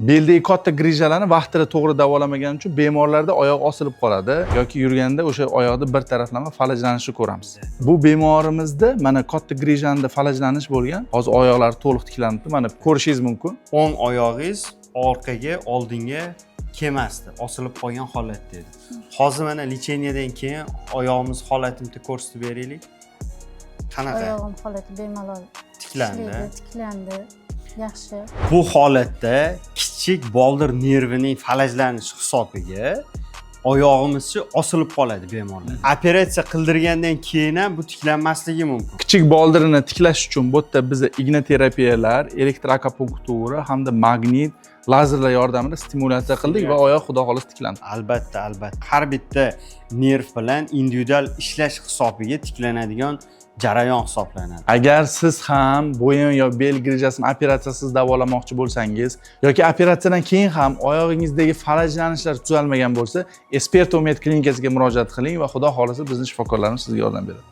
Beldagi katta grijalarni vaqtida to'g'ri davolamagan uchun bemorlarda oyoq osilib qoladi yoki yurganda o'sha oyoqda bir taraflama falajlanishni ko'ramiz. Bu bemorimizda mana katta grijanda falajlanish bo'lgan. Hozir oyoqlari to'liq tiklanibdi. Mana ko'rishingiz mumkin. O'ng oyog'ingiz orqaga, oldinga kelmasdi, osilib qolgan holatda edi. Hozir mana lecheniyadan keyin oyog'imiz holatini bitta ko'rsatib beraylik. Qanaqa? Oyog'im holati bemalol tiklandi. Yaxshi. Bu holatda kichik boldir nervining falajlanishi hisobiga oyog'imizcha osilib qoladi bemorlar. Operatsiya qildirgandan keyin ham bu tiklanmasligi mumkin. Kichik boldirini tiklash uchun bu yerda biz ignoterapiyalar, elektroakupunktura hamda magnit, lazerlar yordamida stimulyatsiya qildik va oyoq xudo xolis tiklandi. Albatta. Har bitta nerv bilan individual ishlash hisobiga tiklanadigan jarayon hisoblanadi. Agar siz ham bo'yin yo bel grijasini operatsiyasiz davolamoqchi bo'lsangiz yoki operatsiyadan keyin ham oyog'ingizdagi falajlanishlar tuzalmagan bo'lsa, Esperto Med klinikasiga murojaat qiling va xudo xolisa bizning shifokorlarimiz sizga yordam beradi.